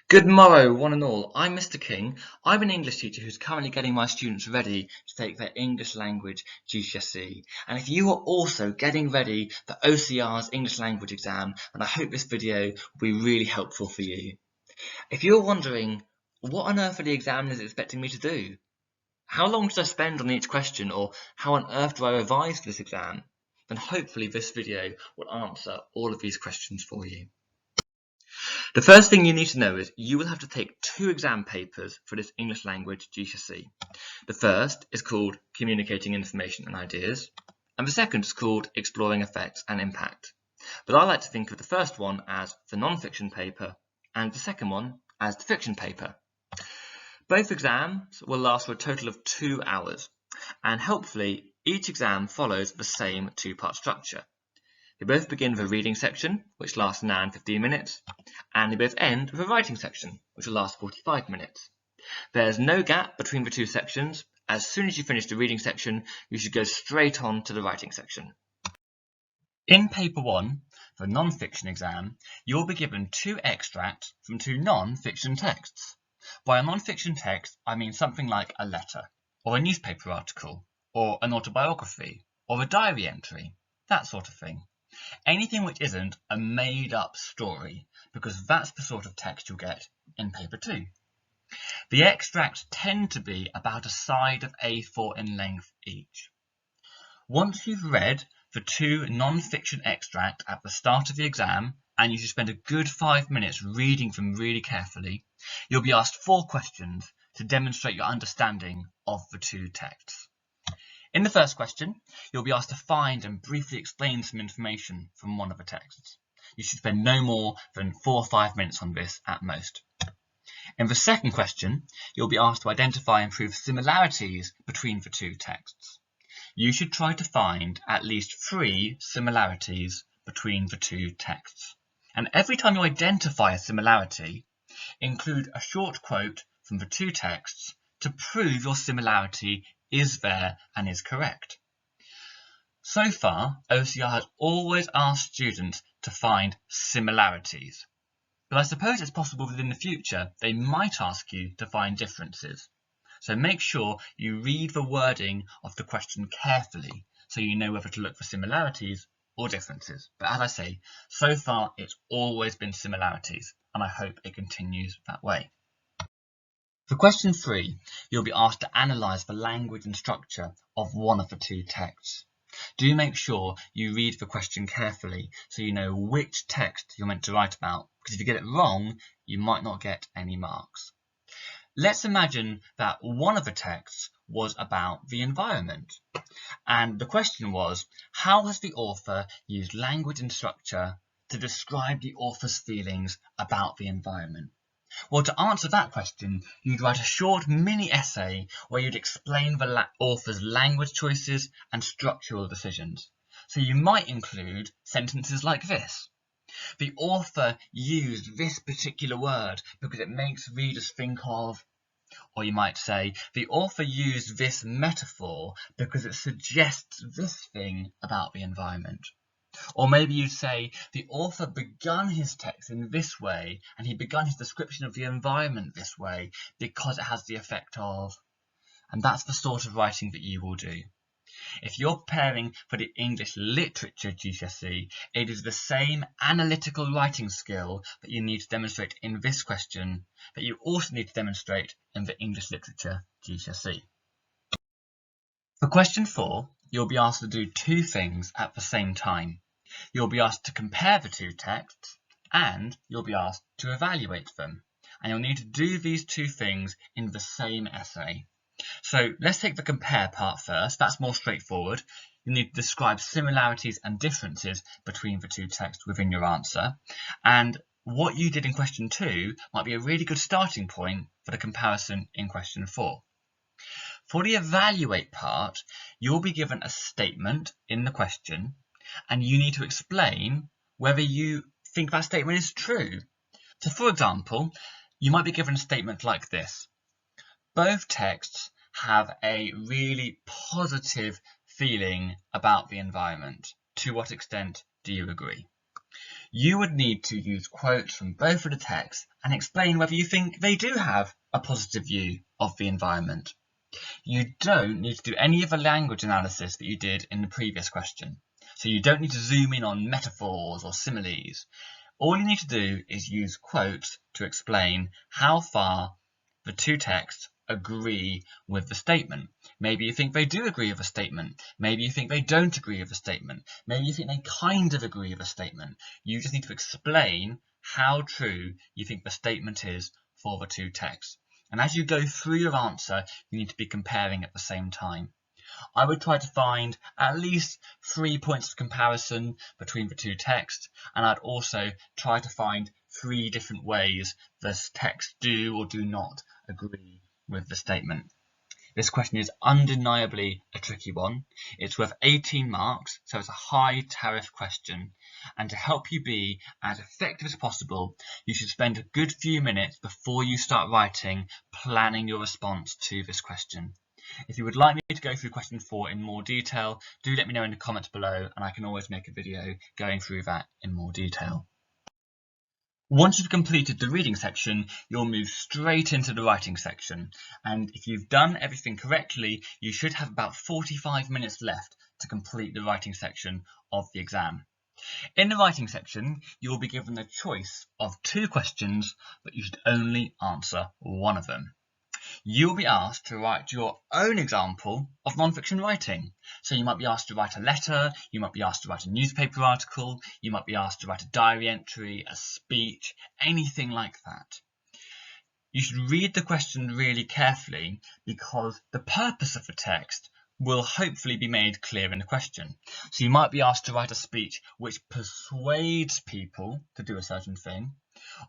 Good morrow, one and all. I'm Mr. King. I'm an English teacher who's currently getting my students ready to take their English Language GCSE. And if you are also getting ready for OCR's English Language exam, then I hope this video will be really helpful for you. If you're wondering, what on earth are the examiners expecting me to do? How long should I spend on each question, or how on earth do I revise for this exam? Then hopefully this video will answer all of these questions for you. The first thing you need to know is you will have to take two exam papers for this English Language GCSE. The first is called Communicating Information and Ideas, and the second is called Exploring Effects and Impact. But I like to think of the first one as the non-fiction paper and the second one as the fiction paper. Both exams will last for a total of 2 hours, and helpfully each exam follows the same two-part structure. They both begin with a reading section, which lasts an hour and 15 minutes, and they both end with a writing section, which will last 45 minutes. There's no gap between the two sections. As soon as you finish the reading section, you should go straight on to the writing section. In Paper 1, for non-fiction exam, you'll be given two extracts from two non-fiction texts. By a non-fiction text, I mean something like a letter, or a newspaper article, or an autobiography, or a diary entry, that sort of thing. Anything which isn't a made-up story, because that's the sort of text you'll get in Paper 2. The extracts tend to be about a side of A4 in length each. Once you've read the two non-fiction extracts at the start of the exam, and you should spend a good 5 minutes reading them really carefully, you'll be asked 4 questions to demonstrate your understanding of the two texts. In the first question, you'll be asked to find and briefly explain some information from one of the texts. You should spend no more than 4 or 5 minutes on this at most. In the second question, you'll be asked to identify and prove similarities between the two texts. You should try to find at least 3 similarities between the two texts. And every time you identify a similarity, include a short quote from the two texts to prove your similarity is there and is correct. So far, OCR has always asked students to find similarities, but I suppose it's possible that in the future they might ask you to find differences. So make sure you read the wording of the question carefully so you know whether to look for similarities or differences. But as I say, so far it's always been similarities, and I hope it continues that way. For question 3, you'll be asked to analyse the language and structure of one of the two texts. Do make sure you read the question carefully so you know which text you're meant to write about, because if you get it wrong, you might not get any marks. Let's imagine that one of the texts was about the environment, and the question was, how has the author used language and structure to describe the author's feelings about the environment? Well, to answer that question, you'd write a short mini essay where you'd explain the author's language choices and structural decisions. So you might include sentences like this. The author used this particular word because it makes readers think of, or you might say, the author used this metaphor because it suggests this thing about the environment. Or maybe you'd say, the author begun his text in this way, and he begun his description of the environment this way because it has the effect of, and that's the sort of writing that you will do. If you're preparing for the English Literature GCSE, it is the same analytical writing skill that you need to demonstrate in this question that you also need to demonstrate in the English Literature GCSE. For question 4, you'll be asked to do 2 things at the same time. You'll be asked to compare the two texts, and you'll be asked to evaluate them. And you'll need to do these 2 things in the same essay. So let's take the compare part first. That's more straightforward. You need to describe similarities and differences between the two texts within your answer. And what you did in question 2 might be a really good starting point for the comparison in question 4. For the evaluate part, you'll be given a statement in the question, and you need to explain whether you think that statement is true. So for example, you might be given a statement like this. Both texts have a really positive feeling about the environment. To what extent do you agree? You would need to use quotes from both of the texts and explain whether you think they do have a positive view of the environment. You don't need to do any of the language analysis that you did in the previous question. So you don't need to zoom in on metaphors or similes. All you need to do is use quotes to explain how far the two texts agree with the statement. Maybe you think they do agree with a statement. Maybe you think they don't agree with a statement. Maybe you think they kind of agree with a statement. You just need to explain how true you think the statement is for the two texts. And as you go through your answer, you need to be comparing at the same time. I would try to find at least 3 points of comparison between the two texts, and I'd also try to find 3 different ways the texts do or do not agree with the statement. This question is undeniably a tricky one. It's worth 18 marks, so it's a high tariff question. And to help you be as effective as possible, you should spend a good few minutes before you start writing, planning your response to this question. If you would like me to go through question 4 in more detail, do let me know in the comments below, and I can always make a video going through that in more detail. Once you've completed the reading section, you'll move straight into the writing section. And if you've done everything correctly, you should have about 45 minutes left to complete the writing section of the exam. In the writing section, you will be given the choice of 2 questions, but you should only answer one of them. You will be asked to write your own example of non-fiction writing. So you might be asked to write a letter, you might be asked to write a newspaper article, you might be asked to write a diary entry, a speech, anything like that. You should read the question really carefully because the purpose of the text will hopefully be made clear in the question. So you might be asked to write a speech which persuades people to do a certain thing,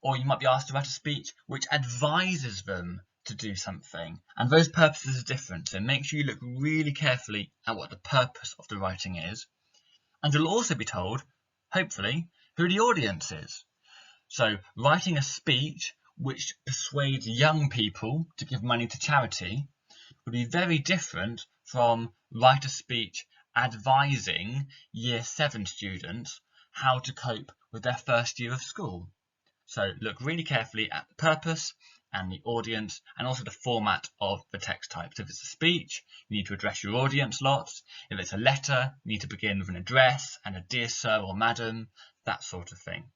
or you might be asked to write a speech which advises them to do something, and those purposes are different, so make sure you look really carefully at what the purpose of the writing is. And you'll also be told, hopefully, who the audience is. So writing a speech which persuades young people to give money to charity would be very different from write a speech advising Year 7 students how to cope with their first year of school. So look really carefully at the purpose and the audience, and also the format of the text type. So if it's a speech, you need to address your audience lots. If it's a letter, you need to begin with an address and a dear sir or madam, that sort of thing.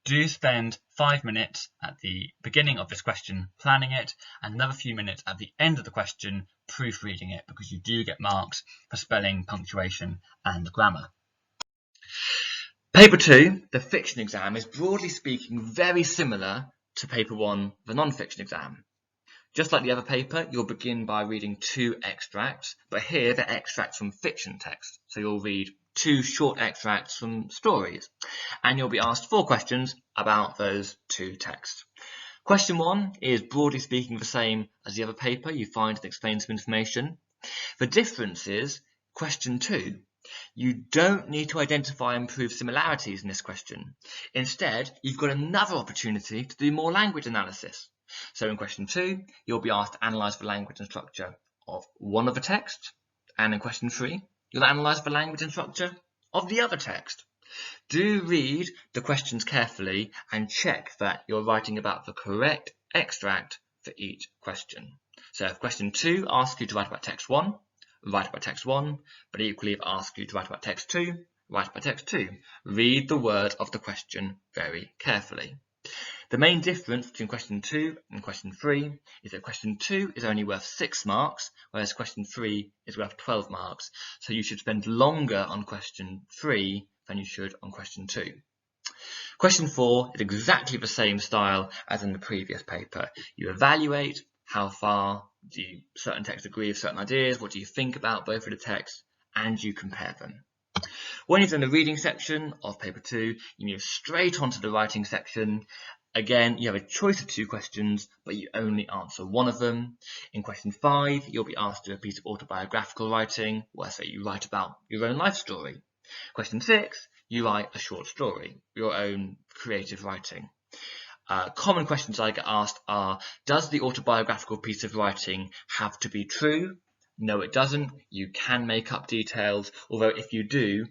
Do spend 5 minutes at the beginning of this question planning it, and another few minutes at the end of the question proofreading it, because you do get marks for spelling, punctuation, and grammar. Paper 2, the fiction exam, is broadly speaking very similar to paper 1, the non-fiction exam. Just like the other paper, you'll begin by reading 2 extracts, but here they're extracts from fiction text. So you'll read 2 short extracts from stories, and you'll be asked 4 questions about those 2 texts. Question 1 is broadly speaking the same as the other paper. You find and explain some information. The difference is question 2. You don't need to identify and prove similarities in this question. Instead, you've got another opportunity to do more language analysis. So in question 2, you'll be asked to analyse the language and structure of one of the texts, and in question 3, you'll analyse the language and structure of the other text. Do read the questions carefully and check that you're writing about the correct extract for each question. So if question 2 asks you to write about text 1, write about text 1, but equally if asks you to write about text 2, write about text 2. Read the word of the question very carefully. The main difference between question 2 and question 3 is that question 2 is only worth 6 marks, whereas question 3 is worth 12 marks. So you should spend longer on question 3 than you should on question 2. Question 4 is exactly the same style as in the previous paper. You evaluate how far do certain texts agree with certain ideas, what do you think about both of the texts, and you compare them. When you've done the reading section of paper 2, you move straight onto the writing section. Again, you have a choice of 2 questions, but you only answer one of them. In question 5, you'll be asked to do a piece of autobiographical writing, where say you write about your own life story. Question 6, you write a short story, your own creative writing. Common questions I get asked are, does the autobiographical piece of writing have to be true? No, it doesn't. You can make up details, although if you do,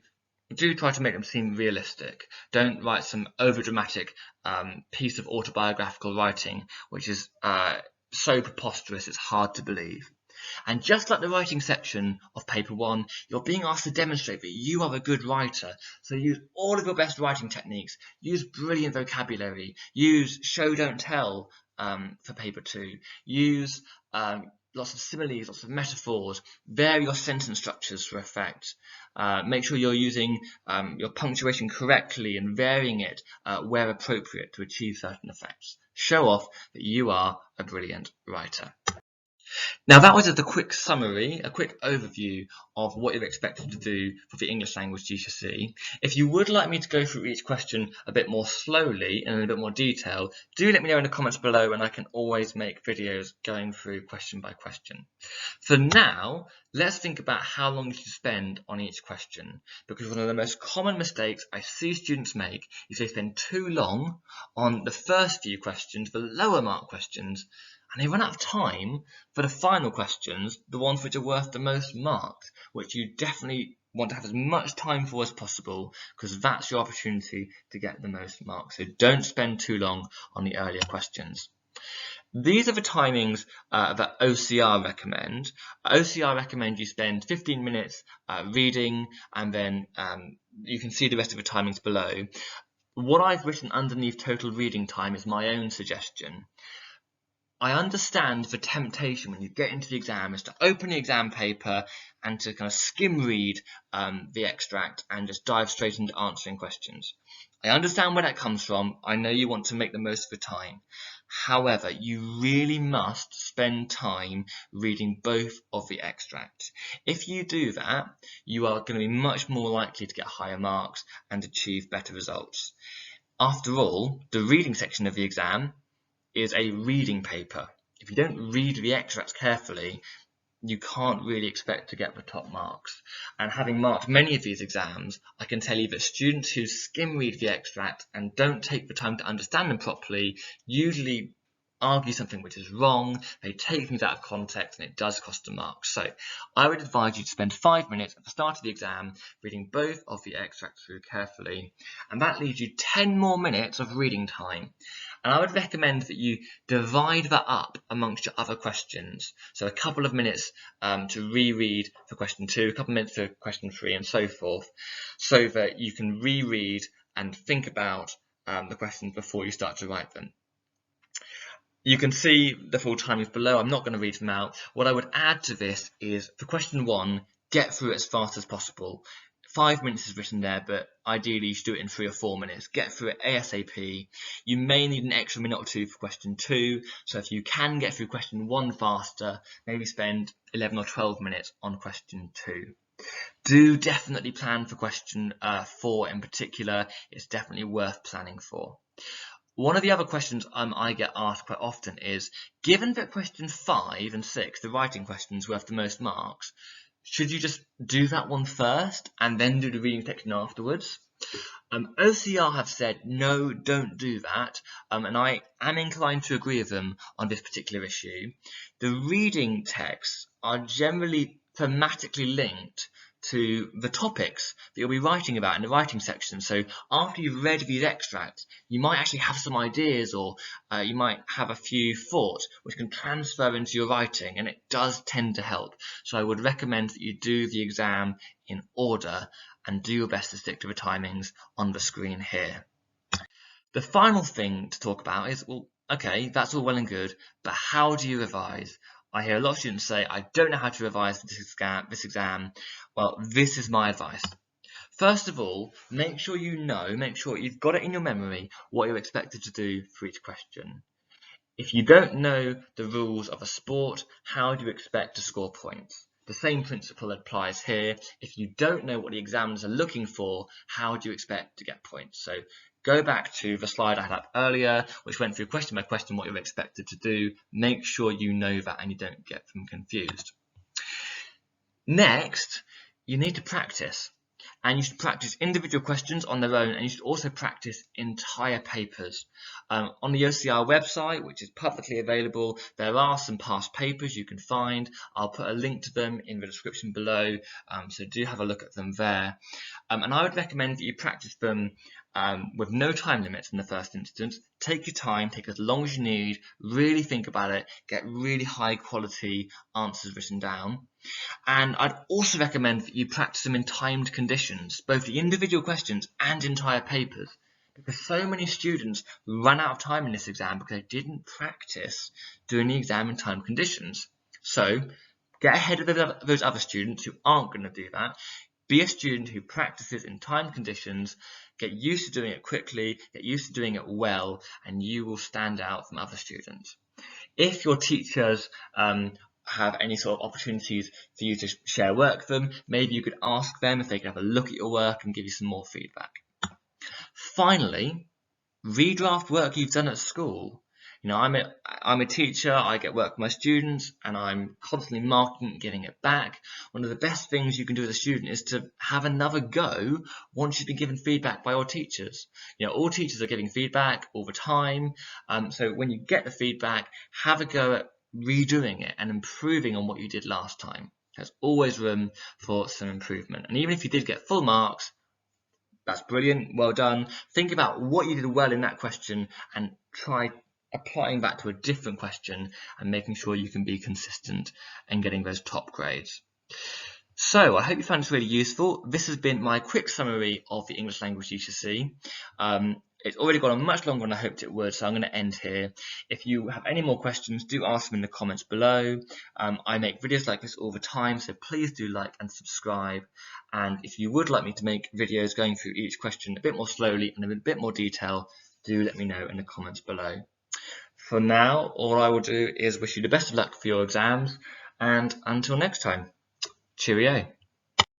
do try to make them seem realistic. Don't write some overdramatic piece of autobiographical writing, which is so preposterous it's hard to believe. And just like the writing section of paper 1, you're being asked to demonstrate that you are a good writer. So use all of your best writing techniques. Use brilliant vocabulary. Use show, don't tell for paper 2. Use lots of similes, lots of metaphors. Vary your sentence structures for effect. Make sure you're using your punctuation correctly and varying it where appropriate to achieve certain effects. Show off that you are a brilliant writer. Now that was just a quick summary, a quick overview of what you're expected to do for the English language GCSE. If you would like me to go through each question a bit more slowly and in a bit more detail, do let me know in the comments below and I can always make videos going through question by question. For now, let's think about how long you should spend on each question, because one of the most common mistakes I see students make is they spend too long on the first few questions, the lower mark questions, and they run out of time for the final questions, the ones which are worth the most marks, which you definitely want to have as much time for as possible, because that's your opportunity to get the most marks. So don't spend too long on the earlier questions. These are the timings that OCR recommend. OCR recommend you spend 15 minutes reading, and then you can see the rest of the timings below. What I've written underneath total reading time is my own suggestion. I understand the temptation when you get into the exam is to open the exam paper and to kind of skim read the extract and just dive straight into answering questions. I understand where that comes from. I know you want to make the most of the time. However, you really must spend time reading both of the extracts. If you do that, you are going to be much more likely to get higher marks and achieve better results. After all, the reading section of the exam is a reading paper. If you don't read the extracts carefully, you can't really expect to get the top marks. And having marked many of these exams, I can tell you that students who skim read the extract and don't take the time to understand them properly usually argue something which is wrong, they take things out of context, and it does cost them marks. So I would advise you to spend 5 minutes at the start of the exam reading both of the extracts through carefully, and that leaves you 10 more minutes of reading time. And I would recommend that you divide that up amongst your other questions. So a couple of minutes to reread for question 2, a couple of minutes for question 3, and so forth, so that you can reread and think about the questions before you start to write them. You can see the full timings below. I'm not going to read them out. What I would add to this is for question 1, get through it as fast as possible. 5 minutes is written there, but ideally you should do it in 3 or 4 minutes. Get through it ASAP. You may need an extra minute or 2 for question 2, so if you can get through question 1 faster, maybe spend 11 or 12 minutes on question 2. Do definitely plan for question 4 in particular. It's definitely worth planning for. One of the other questions I get asked quite often is, given that question 5 and 6, the writing questions, worth the most marks, should you just do that one first and then do the reading section afterwards? OCR have said, no, don't do that, and I am inclined to agree with them on this particular issue. The reading texts are generally thematically linked to the topics that you'll be writing about in the writing section. So after you've read these extracts, you might actually have some ideas, or you might have a few thoughts which can transfer into your writing, and it does tend to help. So I would recommend that you do the exam in order and do your best to stick to the timings on the screen here. The final thing to talk about is, well, okay, that's all well and good, but how do you revise? I hear a lot of students say, I don't know how to revise for this exam. Well, this is my advice. First of all, make sure you've got it in your memory what you're expected to do for each question. If you don't know the rules of a sport, how do you expect to score points? The same principle applies here. If you don't know what the examiners are looking for, how do you expect to get points? So go back to the slide I had up earlier, which went through question by question what you're expected to do. Make sure you know that and you don't get them confused. Next, you need to practice. And you should practice individual questions on their own, and you should also practice entire papers. On the OCR website, which is publicly available, there are some past papers you can find. I'll put a link to them in the description below, so do have a look at them there. And I would recommend that you practice them with no time limits in the first instance. Take your time, take as long as you need, really think about it, get really high quality answers written down. And I'd also recommend that you practice them in timed conditions, both the individual questions and entire papers, because so many students run out of time in this exam because they didn't practice doing the exam in timed conditions. So get ahead of those other students who aren't going to do that. Be a student who practices in timed conditions, get used to doing it quickly, get used to doing it well, and you will stand out from other students. If your teachers have any sort of opportunities for you to share work with them, maybe you could ask them if they could have a look at your work and give you some more feedback. Finally, redraft work you've done at school. I'm a teacher, I get work with my students, and I'm constantly marking and getting it back. One of the best things you can do as a student is to have another go once you've been given feedback by your teachers. All teachers are giving feedback all the time, so when you get the feedback, have a go at redoing it and improving on what you did last time. There's always room for some improvement, and even if you did get full marks, that's brilliant, well done. Think about what you did well in that question and try applying that to a different question and making sure you can be consistent and getting those top grades. So I hope you found this really useful. This has been my quick summary of the English Language GCSE. It's already gone on much longer than I hoped it would, so I'm going to end here. If you have any more questions, do ask them in the comments below. I make videos like this all the time, so please do like and subscribe. And if you would like me to make videos going through each question a bit more slowly and in a bit more detail, do let me know in the comments below. For now, all I will do is wish you the best of luck for your exams, and until next time, cheerio.